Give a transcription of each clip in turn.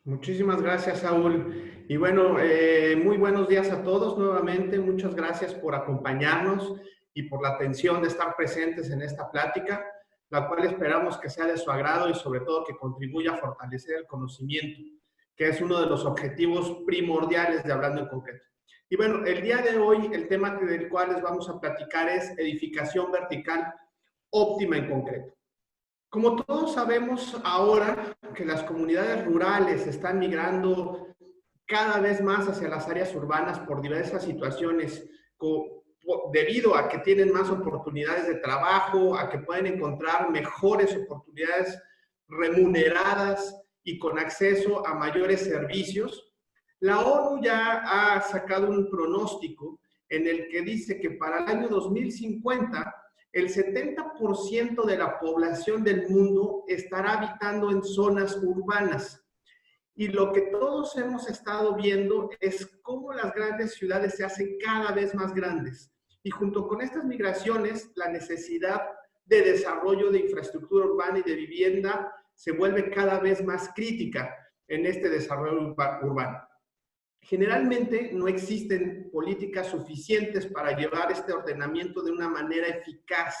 Muchísimas gracias, Saúl. Y bueno, muy buenos días a todos nuevamente. Muchas gracias por acompañarnos y por la atención de estar presentes en esta plática, la cual esperamos que sea de su agrado y sobre todo que contribuya a fortalecer el conocimiento, que es uno de los objetivos primordiales de Hablando en Concreto. Y bueno, el día de hoy el tema del cual les vamos a platicar es edificación vertical óptima en concreto. Como todos sabemos ahora que las comunidades rurales están migrando cada vez más hacia las áreas urbanas por diversas situaciones, debido a que tienen más oportunidades de trabajo, a que pueden encontrar mejores oportunidades remuneradas y con acceso a mayores servicios. La ONU ya ha sacado un pronóstico en el que dice que para el año 2050 el 70% de la población del mundo estará habitando en zonas urbanas. Y lo que todos hemos estado viendo es cómo las grandes ciudades se hacen cada vez más grandes. Y junto con estas migraciones, la necesidad de desarrollo de infraestructura urbana y de vivienda se vuelve cada vez más crítica en este desarrollo urbano. Generalmente no existen políticas suficientes para llevar este ordenamiento de una manera eficaz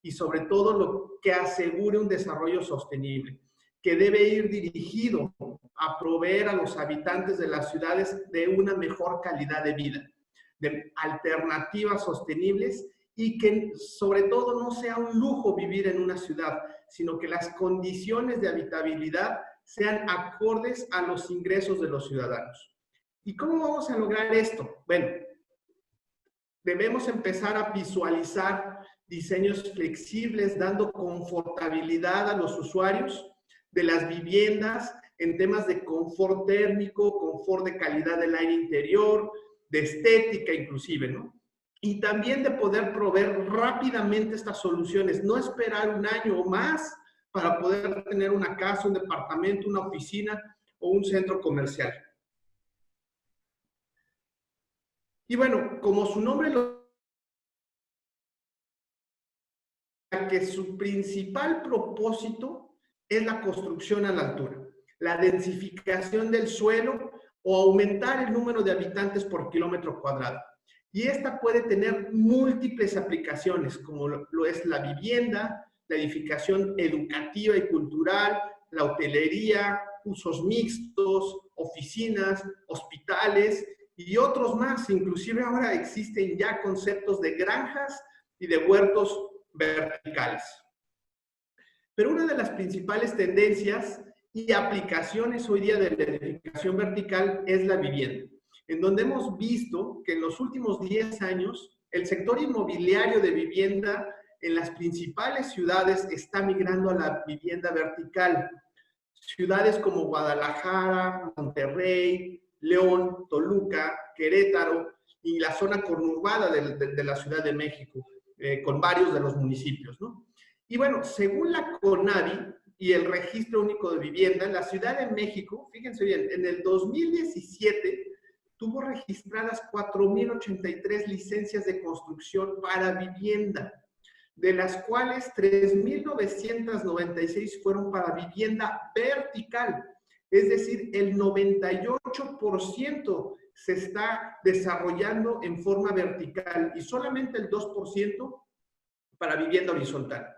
y sobre todo lo que asegure un desarrollo sostenible, que debe ir dirigido a proveer a los habitantes de las ciudades de una mejor calidad de vida, de alternativas sostenibles y que sobre todo no sea un lujo vivir en una ciudad, sino que las condiciones de habitabilidad sean acordes a los ingresos de los ciudadanos. ¿Y cómo vamos a lograr esto? Bueno, debemos empezar a visualizar diseños flexibles, dando confortabilidad a los usuarios de las viviendas en temas de confort térmico, confort de calidad del aire interior, de estética inclusive, ¿no? Y también de poder proveer rápidamente estas soluciones, no esperar un año o más para poder tener una casa, un departamento, una oficina o un centro comercial. Y bueno, como su nombre lo que su principal propósito es la construcción a la altura, la densificación del suelo o aumentar el número de habitantes por kilómetro cuadrado. Y esta puede tener múltiples aplicaciones, como lo es la vivienda, la edificación educativa y cultural, la hotelería, usos mixtos, oficinas, hospitales y otros más. Inclusive ahora existen ya conceptos de granjas y de huertos verticales. Pero una de las principales tendencias y aplicaciones hoy día de la edificación vertical es la vivienda, en donde hemos visto que en los últimos 10 años el sector inmobiliario de vivienda en las principales ciudades está migrando a la vivienda vertical. Ciudades como Guadalajara, Monterrey, León, Toluca, Querétaro y la zona conurbada de la Ciudad de México, con varios de los municipios, ¿no? Y bueno, según la CONAVI y el Registro Único de Vivienda, la Ciudad de México, fíjense bien, en el 2017 tuvo registradas 4,083 licencias de construcción para vivienda, de las cuales 3,996 fueron para vivienda vertical. Es decir, el 98% se está desarrollando en forma vertical y solamente el 2% para vivienda horizontal.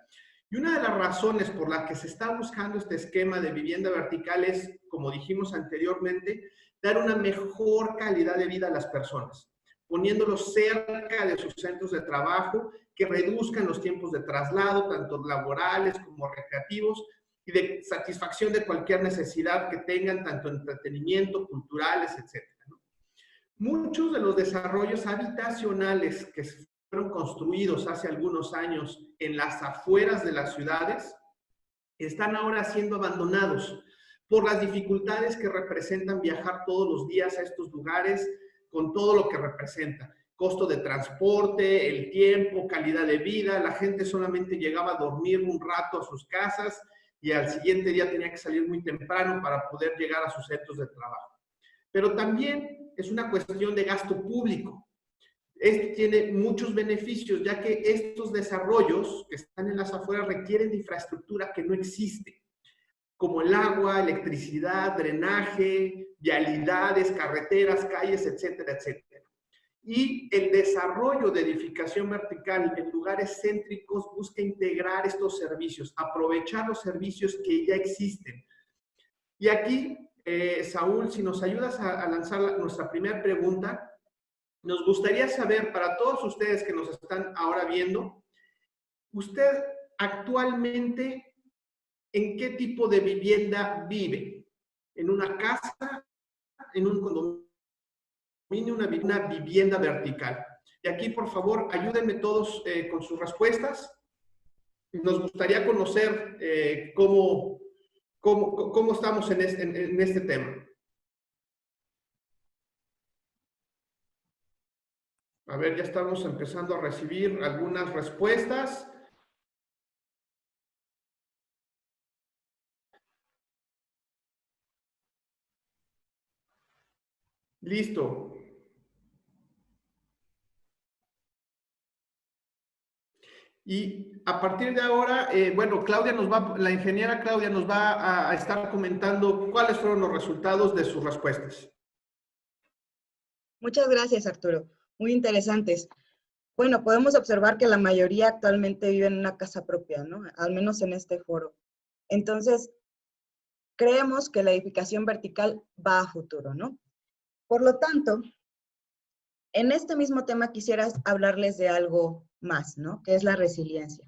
Y una de las razones por las que se está buscando este esquema de vivienda vertical es, como dijimos anteriormente, dar una mejor calidad de vida a las personas, poniéndolos cerca de sus centros de trabajo, que reduzcan los tiempos de traslado, tanto laborales como recreativos, y de satisfacción de cualquier necesidad que tengan, tanto entretenimiento, culturales, etc. Muchos de los desarrollos habitacionales que fueron construidos hace algunos años en las afueras de las ciudades están ahora siendo abandonados por las dificultades que representan viajar todos los días a estos lugares con todo lo que representa. Costo de transporte, el tiempo, calidad de vida. La gente solamente llegaba a dormir un rato a sus casas y al siguiente día tenía que salir muy temprano para poder llegar a sus centros de trabajo. Pero también es una cuestión de gasto público. Esto tiene muchos beneficios, ya que estos desarrollos que están en las afueras requieren de infraestructura que no existe. como el agua, electricidad, drenaje, vialidades, carreteras, calles, etcétera, etcétera. Y el desarrollo de edificación vertical en lugares céntricos busca integrar estos servicios, aprovechar los servicios que ya existen. Y aquí, Saúl, si nos ayudas a lanzar nuestra primera pregunta, nos gustaría saber, para todos ustedes que nos están ahora viendo, ¿usted actualmente en qué tipo de vivienda vive? ¿En una casa, en un condominio, una vivienda vertical? Y aquí, por favor, ayúdenme todos con sus respuestas. Nos gustaría conocer cómo estamos en este tema. A ver, ya estamos empezando a recibir algunas respuestas. Listo. Y a partir de ahora, bueno, la ingeniera Claudia nos va a estar comentando cuáles fueron los resultados de sus respuestas. Muchas gracias, Arturo. Muy interesantes. Bueno, podemos observar que la mayoría actualmente vive en una casa propia, ¿no? Al menos en este foro. Entonces, creemos que la edificación vertical va a futuro, ¿no? Por lo tanto, en este mismo tema quisiera hablarles de algo más, ¿no? Que es la resiliencia.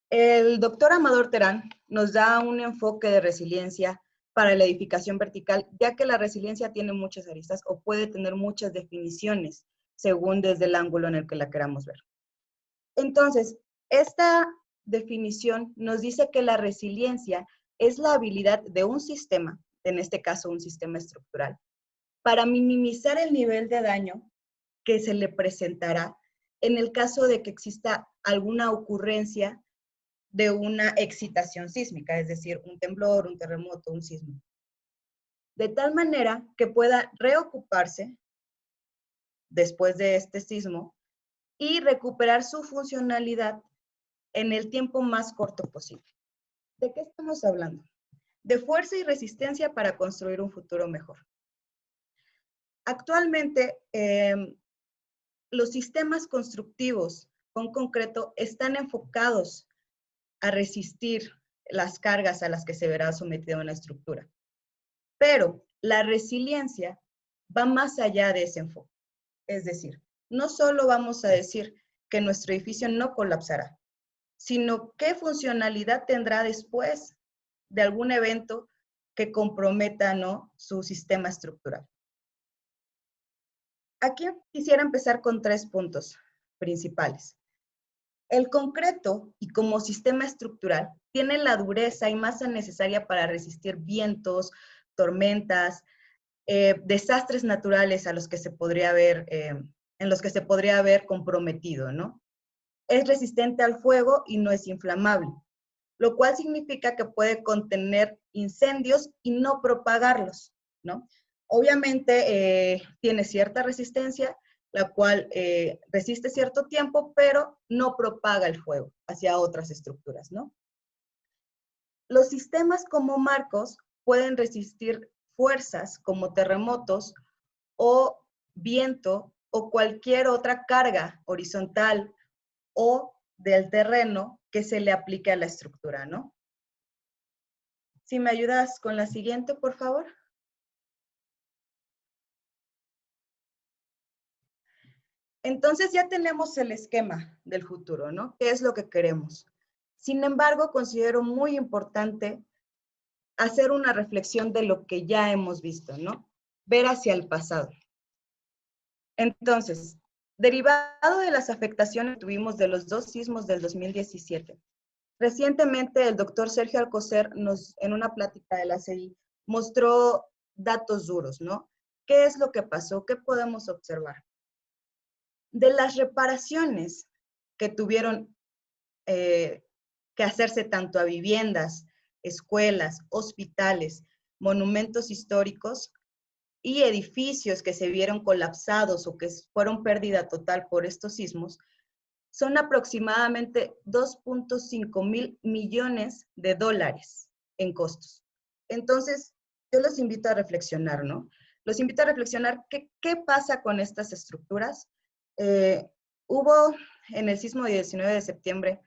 El doctor Amador Terán nos da un enfoque de resiliencia para la edificación vertical, ya que la resiliencia tiene muchas aristas o puede tener muchas definiciones, según desde el ángulo en el que la queramos ver. Entonces, esta definición nos dice que la resiliencia es la habilidad de un sistema, en este caso un sistema estructural, para minimizar el nivel de daño que se le presentará en el caso de que exista alguna ocurrencia de una excitación sísmica, es decir, un temblor, un terremoto, un sismo. De tal manera que pueda reocuparse después de este sismo y recuperar su funcionalidad en el tiempo más corto posible. ¿De qué estamos hablando? De fuerza y resistencia para construir un futuro mejor. Actualmente, los sistemas constructivos con concreto están enfocados a resistir las cargas a las que se verá sometido una estructura. Pero la resiliencia va más allá de ese enfoque. Es decir, no solo vamos a decir que nuestro edificio no colapsará, sino qué funcionalidad tendrá después de algún evento que comprometa, ¿no?, su sistema estructural. Aquí quisiera empezar con 3 puntos principales. El concreto, y como sistema estructural, tiene la dureza y masa necesaria para resistir vientos, tormentas, desastres naturales a los que se podría haber, en los que se podría haber comprometido, ¿no? Es resistente al fuego y no es inflamable, lo cual significa que puede contener incendios y no propagarlos, ¿no? Obviamente tiene cierta resistencia, la cual resiste cierto tiempo, pero no propaga el fuego hacia otras estructuras, ¿no? Los sistemas como marcos pueden resistir fuerzas como terremotos o viento o cualquier otra carga horizontal o del terreno que se le aplique a la estructura, ¿no? Si me ayudas con la siguiente, por favor. Entonces ya tenemos el esquema del futuro, ¿no? ¿Qué es lo que queremos? Sin embargo, considero muy importante hacer una reflexión de lo que ya hemos visto, ¿no? Ver hacia el pasado. Entonces, derivado de las afectaciones que tuvimos de los 2 sismos del 2017, recientemente el doctor Sergio Alcocer en una plática de la CI mostró datos duros, ¿no? ¿Qué es lo que pasó? ¿Qué podemos observar? De las reparaciones que tuvieron que hacerse tanto a viviendas, escuelas, hospitales, monumentos históricos y edificios que se vieron colapsados o que fueron pérdida total por estos sismos, son aproximadamente 2.5 mil millones de dólares, en costos. Entonces, yo los invito a reflexionar, ¿no? Los invito a reflexionar qué pasa con estas estructuras. Hubo en el sismo del 19 de septiembre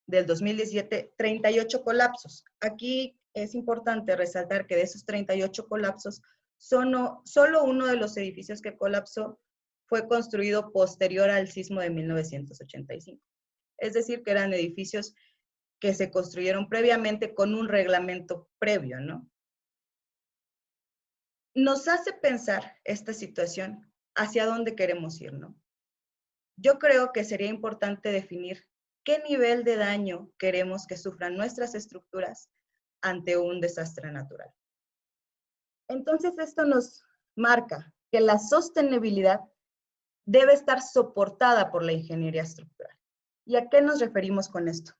del 2017 38 colapsos. Aquí es importante resaltar que de esos 38 colapsos, solo uno de los edificios que colapsó fue construido posterior al sismo de 1985. Es decir, que eran edificios que se construyeron previamente con un reglamento previo, ¿no? Nos hace pensar esta situación hacia dónde queremos ir, ¿no? Yo creo que sería importante definir qué nivel de daño queremos que sufran nuestras estructuras ante un desastre natural. Entonces, esto nos marca que la sostenibilidad debe estar soportada por la ingeniería estructural. ¿Y a qué nos referimos con esto?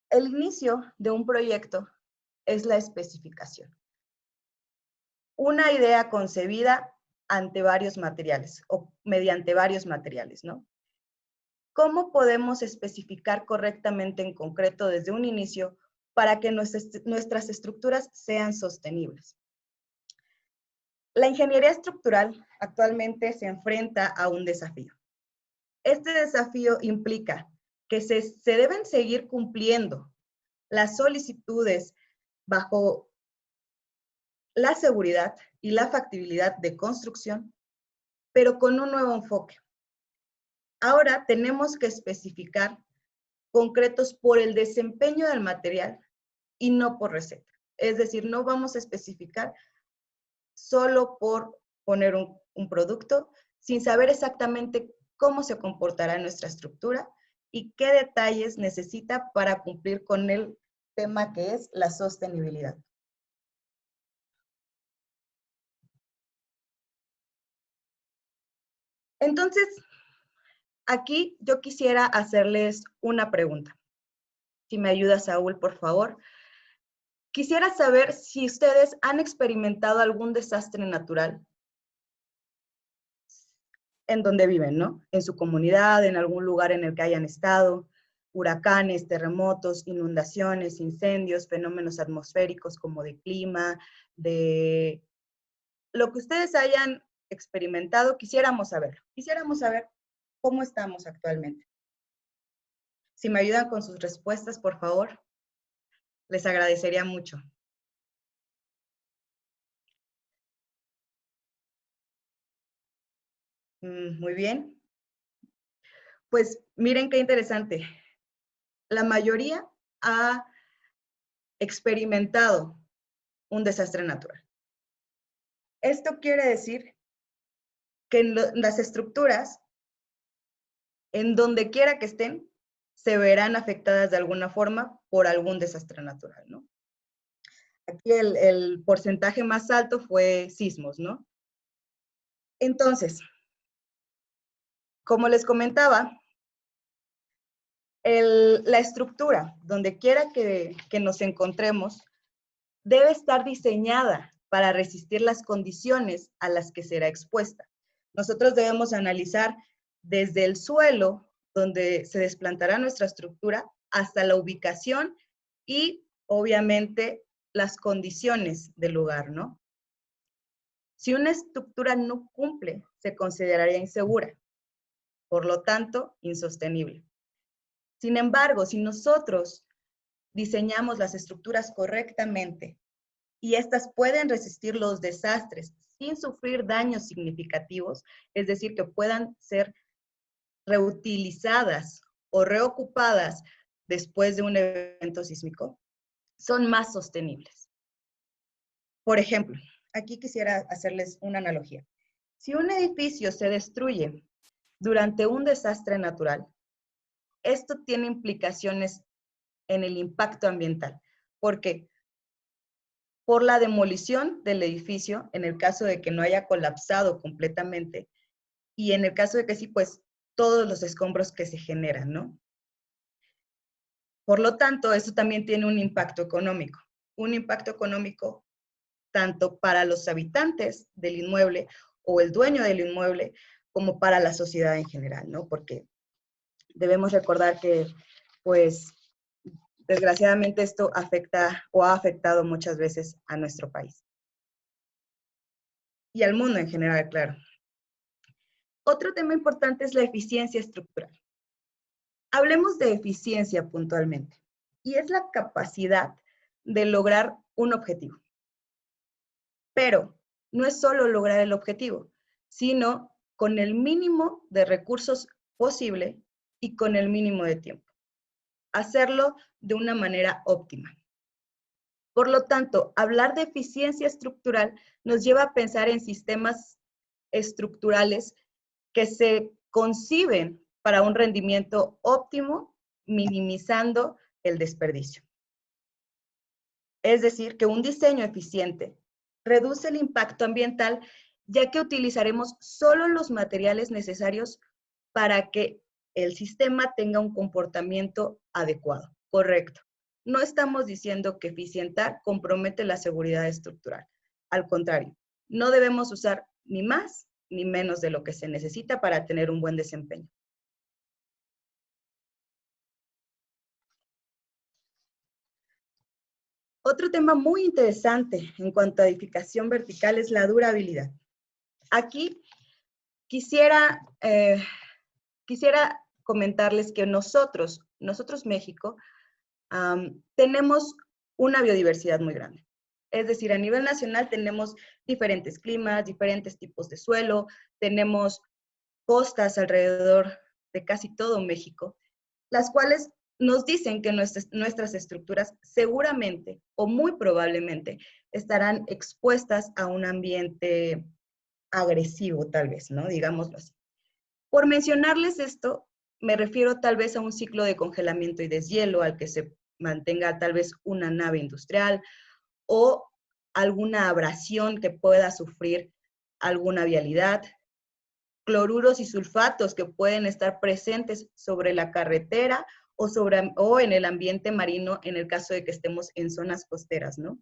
El inicio de un proyecto es la especificación. Una idea concebida ante varios materiales o mediante varios materiales, ¿no? ¿Cómo podemos especificar correctamente en concreto desde un inicio para que nuestras estructuras sean sostenibles? La ingeniería estructural actualmente se enfrenta a un desafío. Este desafío implica que se deben seguir cumpliendo las solicitudes bajo la seguridad y la factibilidad de construcción, pero con un nuevo enfoque. Ahora tenemos que especificar concretos por el desempeño del material y no por receta. Es decir, no vamos a especificar solo por poner un producto sin saber exactamente cómo se comportará nuestra estructura y qué detalles necesita para cumplir con el tema que es la sostenibilidad. Entonces, aquí yo quisiera hacerles una pregunta. Si me ayuda, Saúl, por favor. Quisiera saber si ustedes han experimentado algún desastre natural en donde viven, ¿no? En su comunidad, en algún lugar en el que hayan estado, huracanes, terremotos, inundaciones, incendios, fenómenos atmosféricos como de clima, de lo que ustedes hayan experimentado, quisiéramos saber cómo estamos actualmente. Si me ayudan con sus respuestas, por favor, les agradecería mucho. Muy bien. Pues miren qué interesante. La mayoría ha experimentado un desastre natural. Esto quiere decir que las estructuras, en donde quiera que estén, se verán afectadas de alguna forma por algún desastre natural, ¿no? Aquí el porcentaje más alto fue sismos, ¿no? Entonces, como les comentaba, la estructura, donde quiera que nos encontremos, debe estar diseñada para resistir las condiciones a las que será expuesta. Nosotros debemos analizar desde el suelo, donde se desplantará nuestra estructura, hasta la ubicación y, obviamente, las condiciones del lugar, ¿no? Si una estructura no cumple, se consideraría insegura, por lo tanto, insostenible. Sin embargo, si nosotros diseñamos las estructuras correctamente y estas pueden resistir los desastres sin sufrir daños significativos, es decir, que puedan ser reutilizadas o reocupadas después de un evento sísmico, son más sostenibles. Por ejemplo, aquí quisiera hacerles una analogía. Si un edificio se destruye durante un desastre natural, esto tiene implicaciones en el impacto ambiental. ¿Por qué? Por la demolición del edificio, en el caso de que no haya colapsado completamente, y en el caso de que sí, pues todos los escombros que se generan, ¿no? Por lo tanto, eso también tiene un impacto económico tanto para los habitantes del inmueble o el dueño del inmueble, como para la sociedad en general, ¿no? Porque debemos recordar que pues desgraciadamente esto afecta o ha afectado muchas veces a nuestro país. Y al mundo en general, claro. Otro tema importante es la eficiencia estructural. Hablemos de eficiencia puntualmente. Y es la capacidad de lograr un objetivo. Pero no es solo lograr el objetivo, sino con el mínimo de recursos posible y con el mínimo de tiempo. Hacerlo de una manera óptima. Por lo tanto, hablar de eficiencia estructural nos lleva a pensar en sistemas estructurales que se conciben para un rendimiento óptimo, minimizando el desperdicio. Es decir, que un diseño eficiente reduce el impacto ambiental, ya que utilizaremos solo los materiales necesarios para que el sistema tenga un comportamiento adecuado, correcto. No estamos diciendo que eficientar compromete la seguridad estructural. Al contrario, no debemos usar ni más ni menos de lo que se necesita para tener un buen desempeño. Otro tema muy interesante en cuanto a edificación vertical es la durabilidad. Aquí quisiera comentarles que nosotros México, tenemos una biodiversidad muy grande. Es decir, a nivel nacional tenemos diferentes climas, diferentes tipos de suelo, tenemos costas alrededor de casi todo México, las cuales nos dicen que nuestras estructuras seguramente o muy probablemente estarán expuestas a un ambiente agresivo, tal vez, ¿no? Digámoslo así. Por mencionarles esto, me refiero tal vez a un ciclo de congelamiento y deshielo al que se mantenga tal vez una nave industrial o alguna abrasión que pueda sufrir alguna vialidad, cloruros y sulfatos que pueden estar presentes sobre la carretera o en el ambiente marino en el caso de que estemos en zonas costeras, ¿no?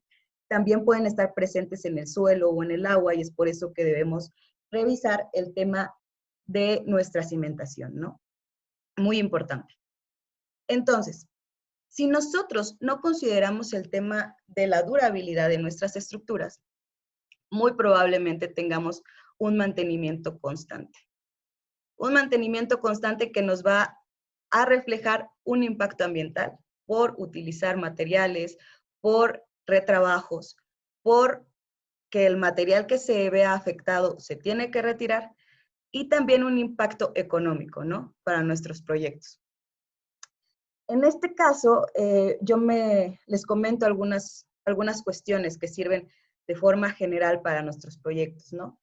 También pueden estar presentes en el suelo o en el agua y es por eso que debemos revisar el tema de nuestra cimentación, ¿no? Muy importante. Entonces, si nosotros no consideramos el tema de la durabilidad de nuestras estructuras, muy probablemente tengamos un mantenimiento constante. Un mantenimiento constante que nos va a reflejar un impacto ambiental por utilizar materiales, por retrabajos, por que el material que se vea afectado se tiene que retirar y también un impacto económico, ¿no? Para nuestros proyectos. En este caso, les comento algunas cuestiones que sirven de forma general para nuestros proyectos, ¿no?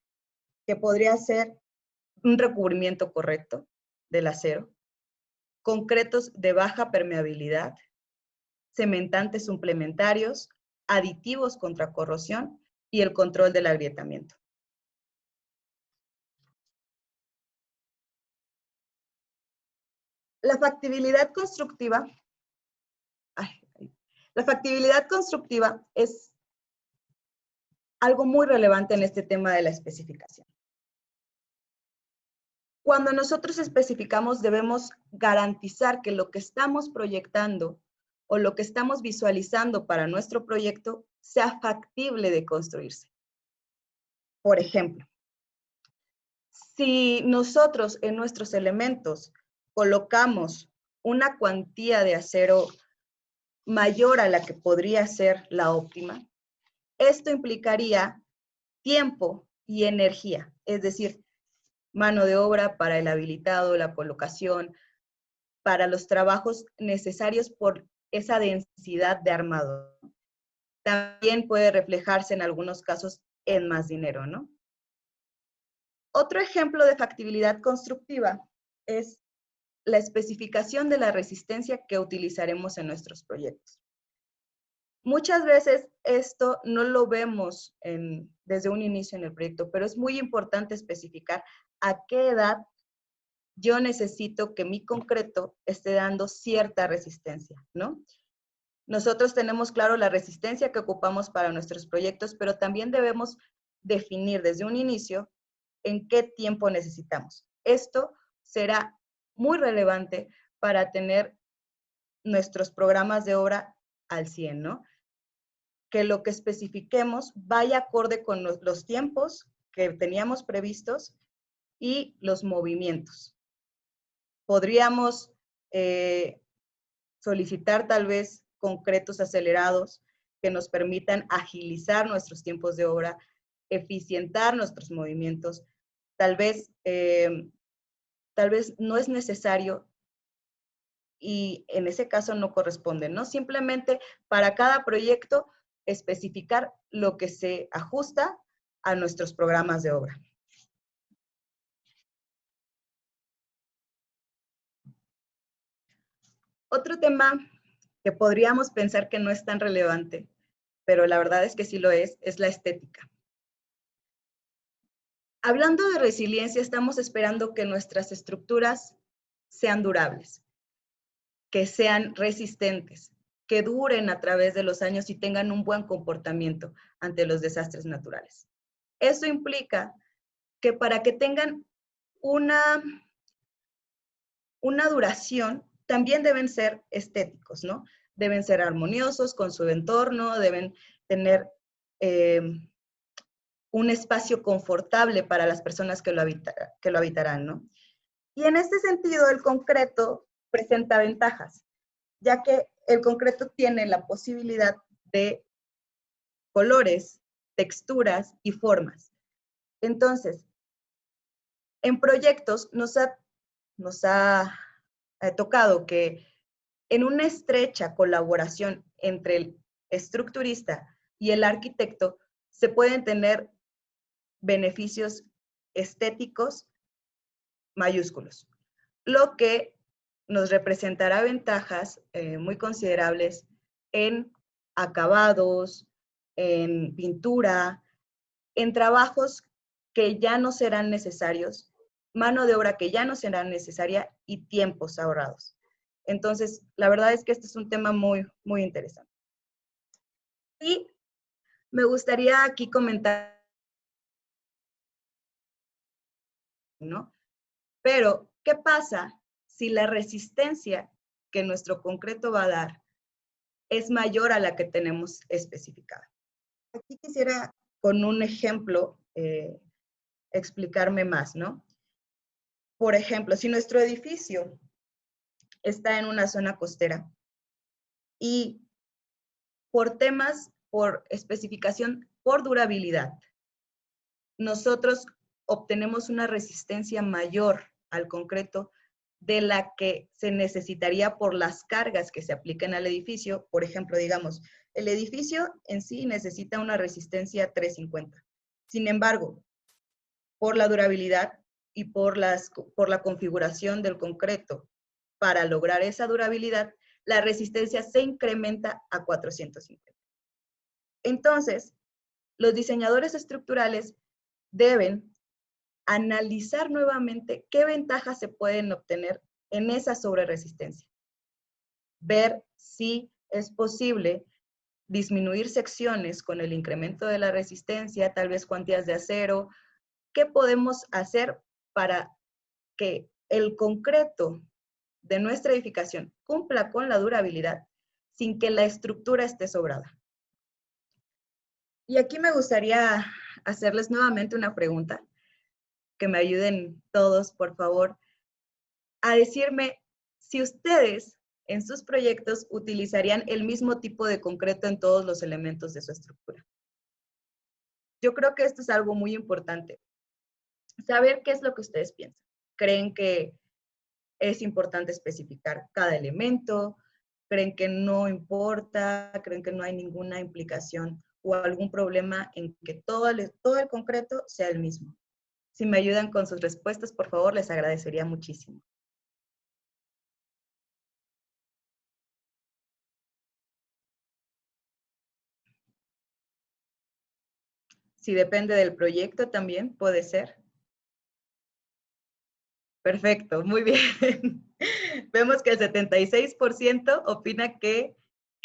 Que podría ser un recubrimiento correcto del acero, concretos de baja permeabilidad, cementantes suplementarios, aditivos contra corrosión y el control del agrietamiento. La factibilidad constructiva es algo muy relevante en este tema de la especificación. Cuando nosotros especificamos, debemos garantizar que lo que estamos proyectando o lo que estamos visualizando para nuestro proyecto sea factible de construirse. Por ejemplo, si nosotros en nuestros elementos colocamos una cuantía de acero mayor a la que podría ser la óptima, esto implicaría tiempo y energía, es decir, mano de obra para el habilitado, la colocación, para los trabajos necesarios por esa densidad de armado. También puede reflejarse en algunos casos en más dinero, ¿no? Otro ejemplo de factibilidad constructiva es la especificación de la resistencia que utilizaremos en nuestros proyectos. Muchas veces esto no lo vemos desde un inicio en el proyecto, pero es muy importante especificar a qué edad yo necesito que mi concreto esté dando cierta resistencia, ¿no? Nosotros tenemos claro la resistencia que ocupamos para nuestros proyectos, pero también debemos definir desde un inicio en qué tiempo necesitamos. Esto será muy relevante para tener nuestros programas de obra al 100, ¿no? Que lo que especifiquemos vaya acorde con los tiempos que teníamos previstos y los movimientos. Podríamos solicitar tal vez concretos acelerados que nos permitan agilizar nuestros tiempos de obra, eficientar nuestros movimientos. Tal vez no es necesario y en ese caso no corresponde, ¿no? Simplemente para cada proyecto especificar lo que se ajusta a nuestros programas de obra. Otro tema que podríamos pensar que no es tan relevante, pero la verdad es que sí lo es la estética. Hablando de resiliencia, estamos esperando que nuestras estructuras sean durables, que sean resistentes, que duren a través de los años y tengan un buen comportamiento ante los desastres naturales. Eso implica que para que tengan una duración, también deben ser estéticos, ¿no? Deben ser armoniosos con su entorno, deben tener un espacio confortable para las personas que lo habitarán, ¿no? Y en este sentido, el concreto presenta ventajas, ya que el concreto tiene la posibilidad de colores, texturas y formas. Entonces, en proyectos nos ha tocado que en una estrecha colaboración entre el estructurista y el arquitecto se pueden tener beneficios estéticos mayúsculos, lo que nos representará ventajas muy considerables en acabados, en pintura, en trabajos que ya no serán necesarios, mano de obra que ya no será necesaria y tiempos ahorrados. Entonces, la verdad es que este es un tema muy, muy interesante. Y me gustaría aquí comentar, ¿no? Pero, ¿qué pasa si la resistencia que nuestro concreto va a dar es mayor a la que tenemos especificada? Aquí quisiera, con un ejemplo, explicarme más, ¿no? Por ejemplo, si nuestro edificio está en una zona costera y por especificación, por durabilidad, nosotros obtenemos una resistencia mayor al concreto de la que se necesitaría por las cargas que se apliquen al edificio. Por ejemplo, digamos, el edificio en sí necesita una resistencia 350. Sin embargo, por la durabilidad y por la configuración del concreto, para lograr esa durabilidad, la resistencia se incrementa a 450. Entonces, los diseñadores estructurales deben analizar nuevamente qué ventajas se pueden obtener en esa sobreresistencia. Ver si es posible disminuir secciones con el incremento de la resistencia, tal vez cuantías de acero. ¿Qué podemos hacer para que el concreto de nuestra edificación cumpla con la durabilidad sin que la estructura esté sobrada? Y aquí me gustaría hacerles nuevamente una pregunta, que me ayuden todos, por favor, a decirme si ustedes en sus proyectos utilizarían el mismo tipo de concreto en todos los elementos de su estructura. Yo creo que esto es algo muy importante. Saber qué es lo que ustedes piensan. ¿Creen que es importante especificar cada elemento? ¿Creen que no importa? ¿Creen que no hay ninguna implicación o algún problema en que todo el concreto sea el mismo? Si me ayudan con sus respuestas, por favor, les agradecería muchísimo. Si depende del proyecto también, puede ser. Perfecto, muy bien. Vemos que el 76% opina que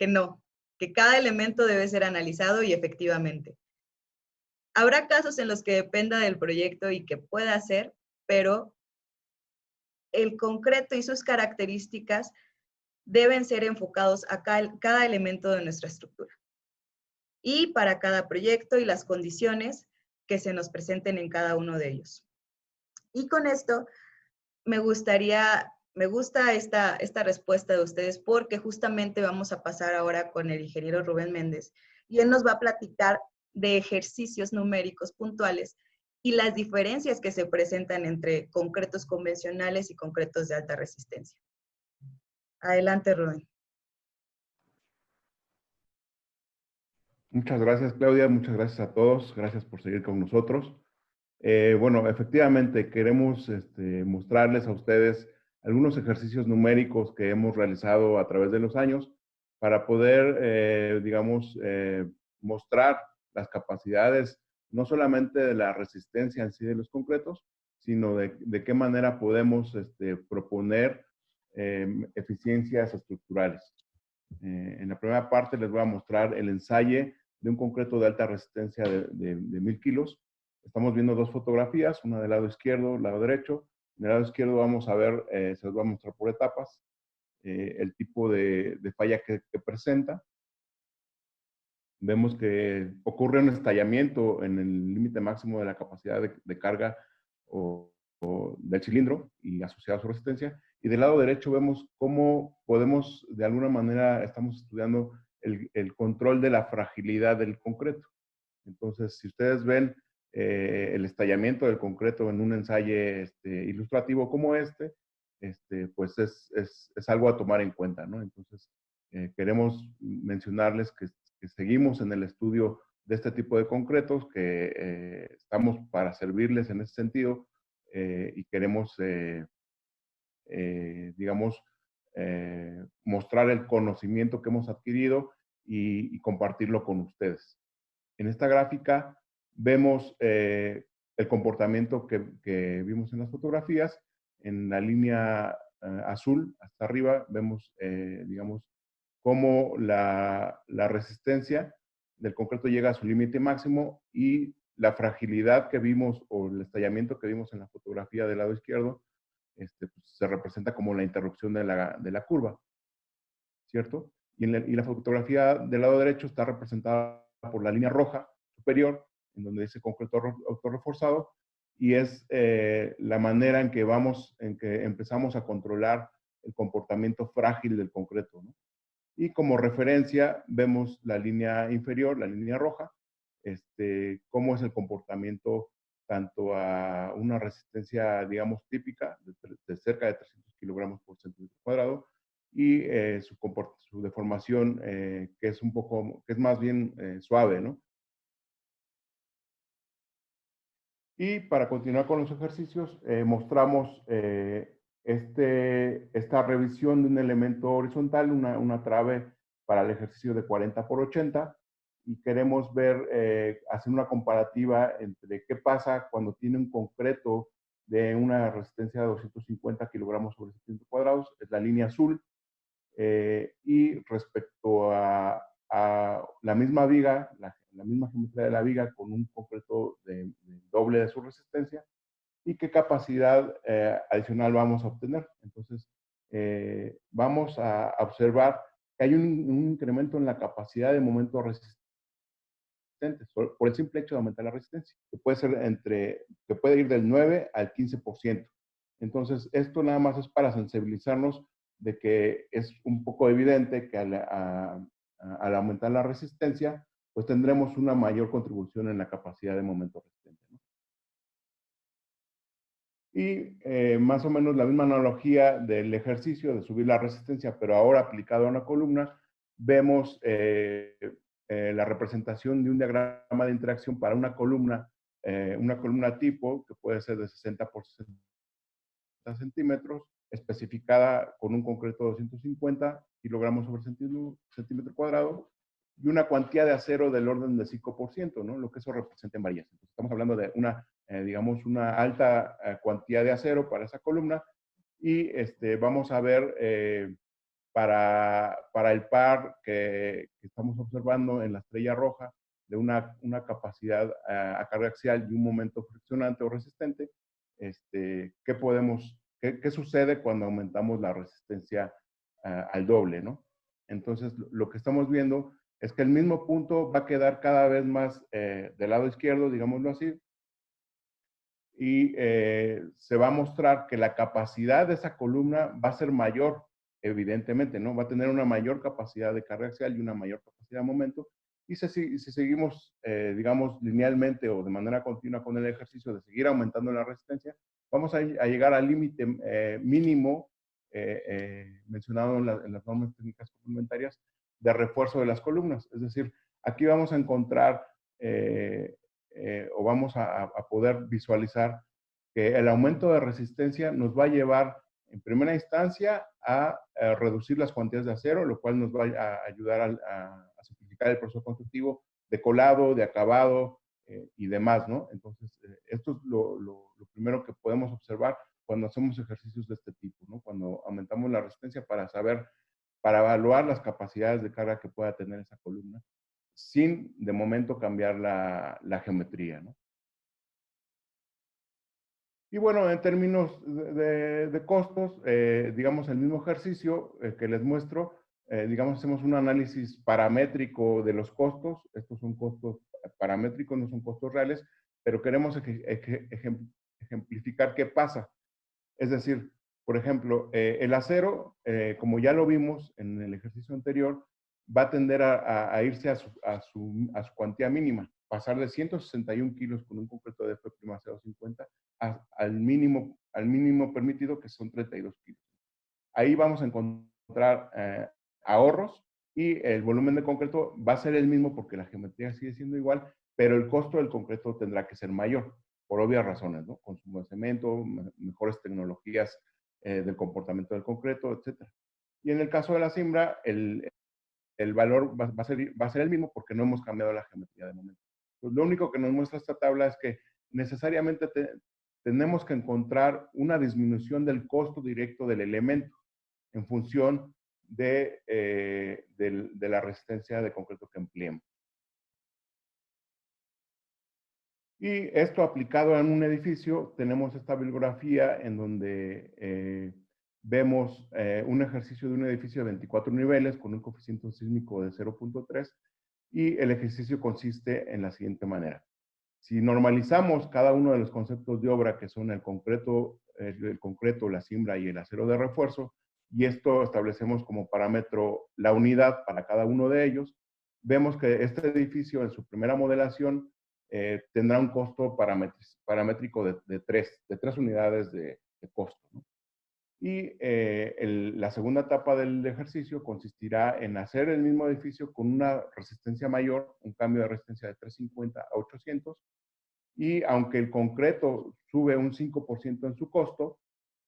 no, que cada elemento debe ser analizado y efectivamente. Habrá casos en los que dependa del proyecto y que pueda ser, pero el concreto y sus características deben ser enfocados a cada elemento de nuestra estructura y para cada proyecto y las condiciones que se nos presenten en cada uno de ellos. Y con esto me gusta esta respuesta de ustedes porque justamente vamos a pasar ahora con el ingeniero Rubén Méndez y él nos va a platicar de ejercicios numéricos puntuales y las diferencias que se presentan entre concretos convencionales y concretos de alta resistencia. Adelante, Rubén. Muchas gracias, Claudia. Muchas gracias a todos. Gracias por seguir con nosotros. Bueno, efectivamente, queremos mostrarles a ustedes algunos ejercicios numéricos que hemos realizado a través de los años para poder, mostrar las capacidades, no solamente de la resistencia en sí de los concretos, sino de qué manera podemos proponer eficiencias estructurales. En la primera parte les voy a mostrar el ensayo de un concreto de alta resistencia de 1000 kilos. Estamos viendo dos fotografías, una del lado izquierdo, lado derecho. En el lado izquierdo vamos a ver, se los voy a mostrar por etapas, el tipo de falla que presenta. Vemos que ocurre un estallamiento en el límite máximo de la capacidad de carga del cilindro y asociado a su resistencia. Y del lado derecho vemos cómo podemos, de alguna manera, estamos estudiando el control de la fragilidad del concreto. Entonces, si ustedes ven el estallamiento del concreto en un ensayo ilustrativo como pues es algo a tomar en cuenta, ¿no? Entonces, queremos mencionarles que seguimos en el estudio de este tipo de concretos, que estamos para servirles en ese sentido y queremos, mostrar el conocimiento que hemos adquirido y compartirlo con ustedes. En esta gráfica vemos el comportamiento que vimos en las fotografías. En la línea azul, hasta arriba, vemos, cómo la resistencia del concreto llega a su límite máximo y la fragilidad que vimos o el estallamiento que vimos en la fotografía del lado izquierdo pues, se representa como la interrupción de la curva, ¿cierto? Y la fotografía del lado derecho está representada por la línea roja superior, en donde dice concreto autorreforzado, y es la manera en que empezamos a controlar el comportamiento frágil del concreto, ¿no? Y como referencia vemos la línea inferior, la línea roja, cómo es el comportamiento tanto a una resistencia, digamos, típica de cerca de 300 kilogramos por centímetro cuadrado y su deformación que es más bien suave, ¿no? Y para continuar con los ejercicios, mostramos esta revisión de un elemento horizontal, una trave para el ejercicio de 40 por 80, y queremos ver, hacer una comparativa entre qué pasa cuando tiene un concreto de una resistencia de 250 kilogramos sobre centímetros cuadrados, es la línea azul, y respecto a la misma viga, la misma geometría de la viga con un concreto de doble de su resistencia, y qué capacidad adicional vamos a obtener. Entonces, vamos a observar que hay un incremento en la capacidad de momento resistente por el simple hecho de aumentar la resistencia, que puede ser que puede ir del 9 al 15%. Entonces, esto nada más es para sensibilizarnos de que es un poco evidente que al aumentar la resistencia, pues tendremos una mayor contribución en la capacidad de momento resistente, ¿no? Y más o menos la misma analogía del ejercicio de subir la resistencia, pero ahora aplicado a una columna, vemos la representación de un diagrama de interacción para una columna tipo, que puede ser de 60 por 60 centímetros, especificada con un concreto de 250 kilogramos sobre centímetro cuadrado, y una cuantía de acero del orden del 5%, ¿no? Lo que eso representa en varillas. Entonces, estamos hablando de digamos, una alta cuantía de acero para esa columna, y vamos a ver para el par que estamos observando en la estrella roja, de una capacidad a carga axial y un momento friccionante o resistente, ¿qué sucede cuando aumentamos la resistencia al doble, ¿no? Entonces, lo que estamos viendo es que el mismo punto va a quedar cada vez más del lado izquierdo, digámoslo así, y se va a mostrar que la capacidad de esa columna va a ser mayor, evidentemente, ¿no? Va a tener una mayor capacidad de carga axial y una mayor capacidad de momento. Y si seguimos, digamos, linealmente o de manera continua con el ejercicio de seguir aumentando la resistencia, vamos a llegar al límite mínimo mencionado en las normas técnicas complementarias de refuerzo de las columnas. Es decir, aquí vamos a encontrar o vamos a poder visualizar que el aumento de resistencia nos va a llevar en primera instancia a reducir las cuantías de acero, lo cual nos va a ayudar a simplificar el proceso constructivo de colado, de acabado y demás, ¿no? Entonces, esto es lo primero que podemos observar cuando hacemos ejercicios de este tipo, ¿no? Cuando aumentamos la resistencia para evaluar las capacidades de carga que pueda tener esa columna, sin de momento cambiar la geometría, ¿no? Y bueno, en términos de costos, digamos, el mismo ejercicio que les muestro, digamos, hacemos un análisis paramétrico de los costos. Estos son costos paramétricos, no son costos reales, pero queremos ejemplificar qué pasa. Es decir, por ejemplo, el acero, como ya lo vimos en el ejercicio anterior, va a tender a irse a su cuantía mínima, pasar de 161 kilos con un concreto de F'050 al mínimo permitido, que son 32 kilos. Ahí vamos a encontrar ahorros y el volumen de concreto va a ser el mismo porque la geometría sigue siendo igual, pero el costo del concreto tendrá que ser mayor, por obvias razones, ¿no? Consumo de cemento, mejores tecnologías del comportamiento del concreto, etc. Y en el caso de la cimbra, el valor va a ser el mismo porque no hemos cambiado la geometría de momento. Pues lo único que nos muestra esta tabla es que necesariamente tenemos que encontrar una disminución del costo directo del elemento en función de la resistencia de concreto que empleemos. Y esto aplicado en un edificio, tenemos esta bibliografía en donde vemos un ejercicio de un edificio de 24 niveles con un coeficiente sísmico de 0.3 y el ejercicio consiste en la siguiente manera. Si normalizamos cada uno de los conceptos de obra que son el concreto, la cimbra y el acero de refuerzo, y esto establecemos como parámetro la unidad para cada uno de ellos, vemos que este edificio en su primera modelación tendrá un costo paramétrico de tres unidades de costo, ¿no? Y la segunda etapa del ejercicio consistirá en hacer el mismo edificio con una resistencia mayor, un cambio de resistencia de 350 a 800, y aunque el concreto sube un 5% en su costo,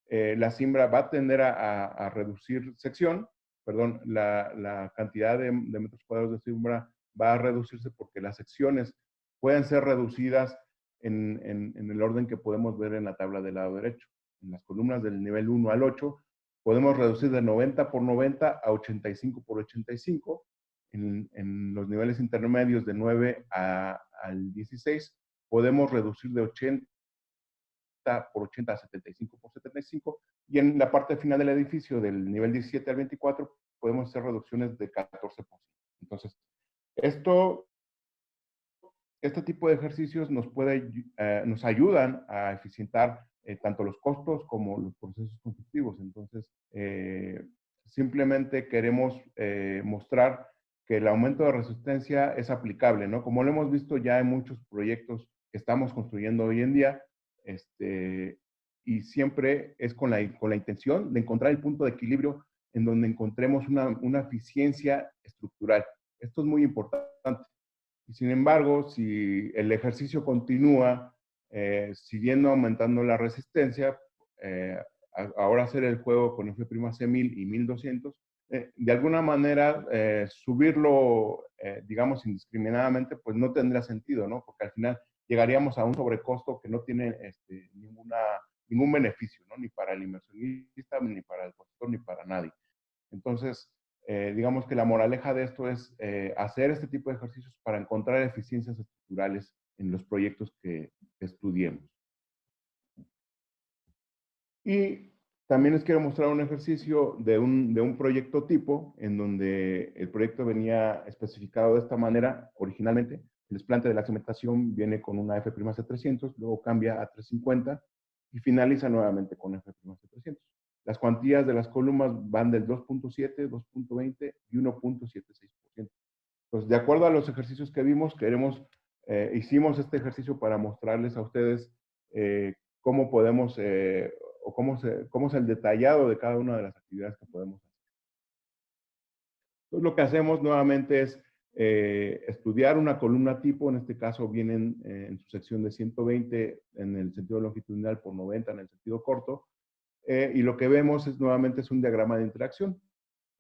la cimbra va a tender a reducir sección, perdón, la cantidad de metros cuadrados de cimbra va a reducirse porque las secciones pueden ser reducidas en el orden que podemos ver en la tabla del lado derecho. En las columnas del nivel 1 al 8 podemos reducir de 90 por 90 a 85 por 85. En los niveles intermedios de 9 al 16 podemos reducir de 80 por 80 a 75 por 75, y en la parte final del edificio, del nivel 17 al 24, podemos hacer reducciones de 14%. Entonces, este tipo de ejercicios nos ayudan a eficientar tanto los costos como los procesos constructivos. Entonces, simplemente queremos mostrar que el aumento de resistencia es aplicable, ¿no? Como lo hemos visto ya en muchos proyectos que estamos construyendo hoy en día, y siempre es con la intención de encontrar el punto de equilibrio en donde encontremos una eficiencia estructural. Esto es muy importante. Y sin embargo, si el ejercicio continúa siguiendo aumentando la resistencia, ahora hacer el juego con F'(C1000 y 1200, de alguna manera subirlo, digamos, indiscriminadamente, pues no tendría sentido, ¿no? Porque al final llegaríamos a un sobrecosto que no tiene ningún beneficio, ¿no? Ni para el inversionista, ni para el constructor, ni para nadie. Entonces, digamos que la moraleja de esto es hacer este tipo de ejercicios para encontrar eficiencias estructurales en los proyectos que estudiemos. Y También les quiero mostrar un ejercicio de un proyecto tipo, en donde el proyecto venía especificado de esta manera originalmente. El desplante de la cementación viene con una F'C300, luego cambia a 350 y finaliza nuevamente con F'C300. Las cuantías de las columnas van del 2.7, 2.20 y 1.76%. Entonces, de acuerdo a los ejercicios que vimos, hicimos este ejercicio para mostrarles a ustedes cómo podemos o cómo es el detallado de cada una de las actividades que podemos hacer. Entonces, lo que hacemos nuevamente es estudiar una columna tipo, en este caso vienen en su sección de 120 en el sentido longitudinal por 90 en el sentido corto, y lo que vemos nuevamente es un diagrama de interacción.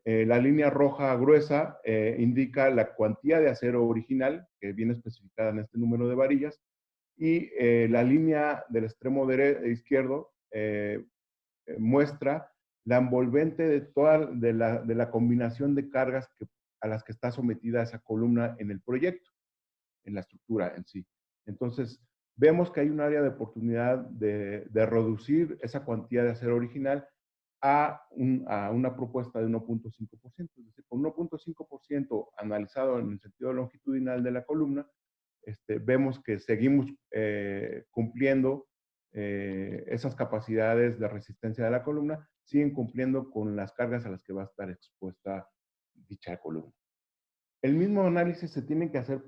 La línea roja gruesa indica la cuantía de acero original, que viene especificada en este número de varillas, y la línea del extremo izquierdo muestra la envolvente de la combinación de cargas a las que está sometida esa columna en el proyecto, en la estructura en sí. Entonces, vemos que hay un área de oportunidad de reducir esa cuantía de acero original a una propuesta de 1.5%. Es decir, con 1.5% analizado en el sentido longitudinal de la columna, vemos que seguimos cumpliendo esas capacidades de resistencia de la columna, siguen cumpliendo con las cargas a las que va a estar expuesta dicha columna. El mismo análisis se tiene que hacer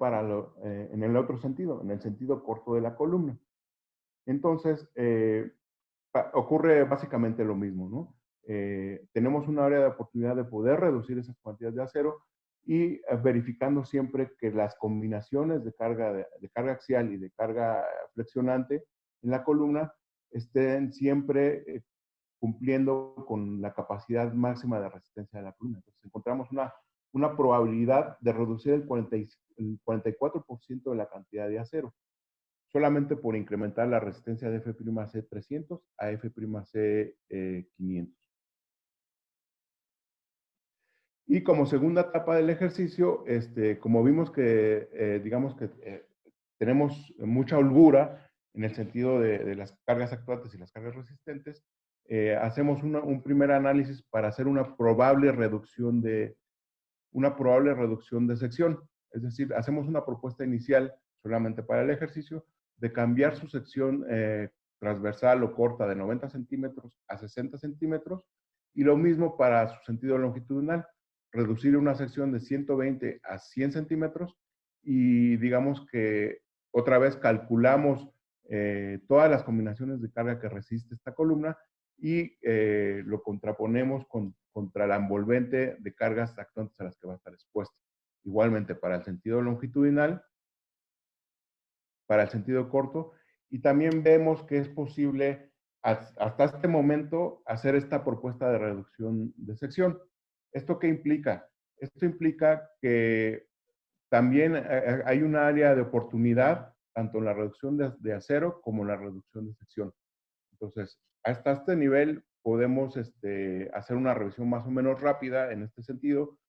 en el otro sentido, en el sentido corto de la columna. Entonces, ocurre básicamente lo mismo, ¿no? Tenemos una área de oportunidad de poder reducir esas cuantías de acero y verificando siempre que las combinaciones de carga axial y de carga flexionante en la columna estén siempre cumpliendo con la capacidad máxima de resistencia de la columna. Entonces encontramos una probabilidad de reducir el 44% de la cantidad de acero, solamente por incrementar la resistencia de F'C300 a F'C500. Y como segunda etapa del ejercicio, como vimos que, digamos que tenemos mucha holgura en el sentido de las cargas actuantes y las cargas resistentes, hacemos un primer análisis para hacer una probable reducción de sección. Es decir, hacemos una propuesta inicial solamente para el ejercicio de cambiar su sección transversal o corta de 90 centímetros a 60 centímetros y lo mismo para su sentido longitudinal, reducir una sección de 120 a 100 centímetros y digamos que otra vez calculamos todas las combinaciones de carga que resiste esta columna y lo contraponemos contra la envolvente de cargas actuantes a las que va a estar expuesta. Igualmente para el sentido longitudinal, para el sentido corto, y también vemos que es posible hasta este momento hacer esta propuesta de reducción de sección. ¿Esto qué implica? Esto implica que también hay un área de oportunidad tanto en la reducción de acero como en la reducción de sección. Entonces, hasta este nivel podemos hacer una revisión más o menos rápida en este sentido,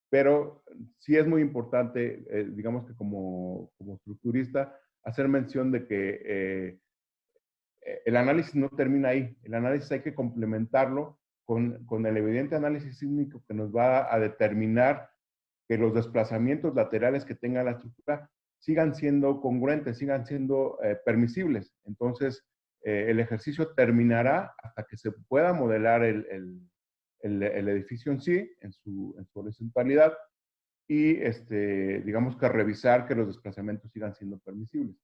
pero sí es muy importante, digamos que como estructurista, hacer mención de que el análisis no termina ahí. El análisis hay que complementarlo con el evidente análisis sísmico que nos va a determinar que los desplazamientos laterales que tenga la estructura sigan siendo congruentes, sigan siendo permisibles. Entonces, el ejercicio terminará hasta que se pueda modelar el edificio en sí, en su horizontalidad, y digamos que revisar que los desplazamientos sigan siendo permisibles.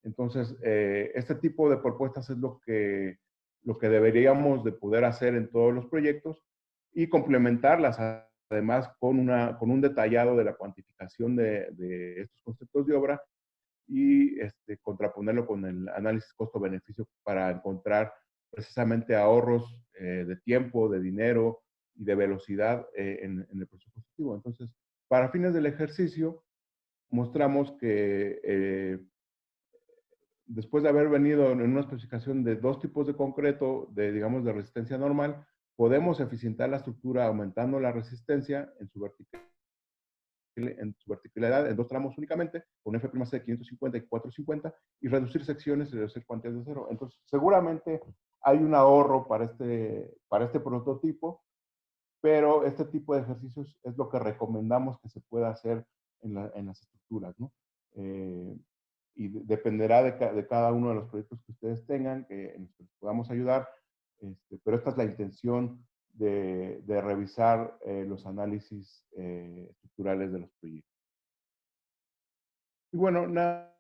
Entonces, este tipo de propuestas es lo que deberíamos de poder hacer en todos los proyectos y complementarlas además con un detallado de la cuantificación de estos conceptos de obra y contraponerlo con el análisis costo-beneficio para encontrar precisamente ahorros de tiempo, de dinero y de velocidad en el proceso constructivo. Entonces, para fines del ejercicio, mostramos que después de haber venido en una especificación de dos tipos de concreto, digamos, de resistencia normal, podemos eficientar la estructura aumentando la resistencia en su verticalidad en dos tramos únicamente, con F'C 550 y 450, y reducir secciones y reducir cuantías de acero. Entonces, seguramente Hay un ahorro para este prototipo, pero este tipo de ejercicios es lo que recomendamos que se pueda hacer en las estructuras, ¿no? Y dependerá de cada uno de los proyectos que ustedes tengan, en los que les podamos ayudar, pero esta es la intención de revisar los análisis estructurales de los proyectos. Y bueno, nada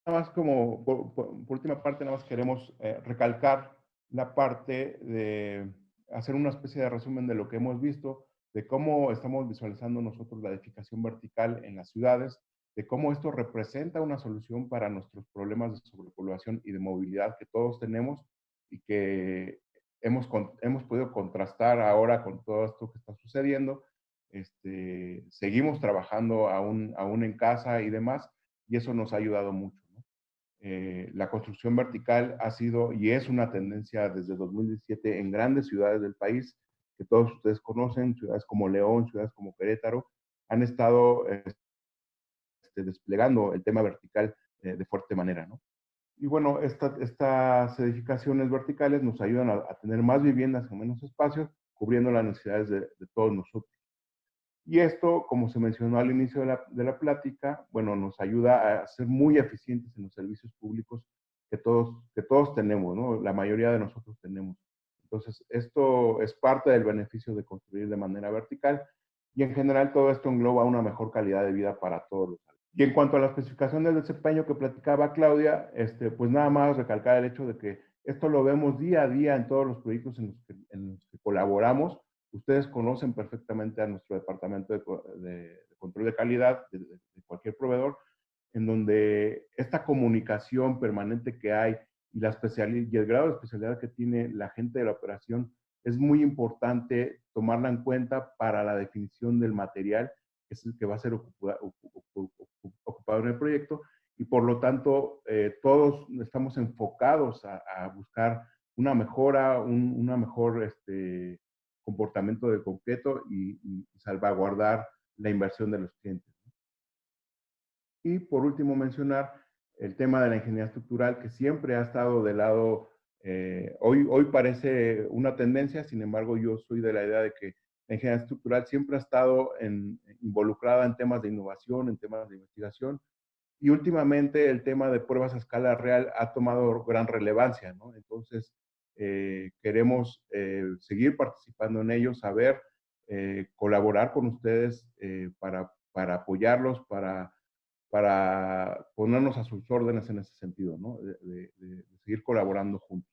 más como por última parte, nada más queremos recalcar la parte de hacer una especie de resumen de lo que hemos visto, de cómo estamos visualizando nosotros la edificación vertical en las ciudades, de cómo esto representa una solución para nuestros problemas de sobrepoblación y de movilidad que todos tenemos y que hemos podido contrastar ahora con todo esto que está sucediendo. Seguimos trabajando aún en casa y demás, y eso nos ha ayudado mucho, ¿no? La construcción vertical ha sido y es una tendencia desde 2017 en grandes ciudades del país, que todos ustedes conocen, ciudades como León, ciudades como Querétaro, han estado desplegando el tema vertical de fuerte manera, ¿no? Y bueno, estas edificaciones verticales nos ayudan a tener más viviendas en menos espacios, cubriendo las necesidades de todos nosotros. Y esto, como se mencionó al inicio de la plática, bueno, nos ayuda a ser muy eficientes en los servicios públicos que todos tenemos, ¿no? La mayoría de nosotros tenemos. Entonces, esto es parte del beneficio de construir de manera vertical y en general todo esto engloba una mejor calidad de vida para todos los. Y en cuanto a la especificación del desempeño que platicaba Claudia, pues nada más recalcar el hecho de que esto lo vemos día a día en todos los proyectos en los que colaboramos. Ustedes conocen perfectamente a nuestro departamento de control de calidad de cualquier proveedor, en donde esta comunicación permanente que hay y el grado de especialidad que tiene la gente de la operación es muy importante tomarla en cuenta para la definición del material que es el que va a ser ocupado en el proyecto, y por lo tanto todos estamos enfocados a buscar una mejora, una mejor comportamiento del concreto y salvaguardar la inversión de los clientes. Y por último mencionar el tema de la ingeniería estructural, que siempre ha estado de lado, hoy parece una tendencia, sin embargo yo soy de la idea de que la ingeniería estructural siempre ha estado involucrada en temas de innovación, en temas de investigación, y últimamente el tema de pruebas a escala real ha tomado gran relevancia, ¿no? Entonces, queremos seguir participando en ello, saber colaborar con ustedes para apoyarlos, para ponernos a sus órdenes en ese sentido, ¿no? De seguir colaborando juntos.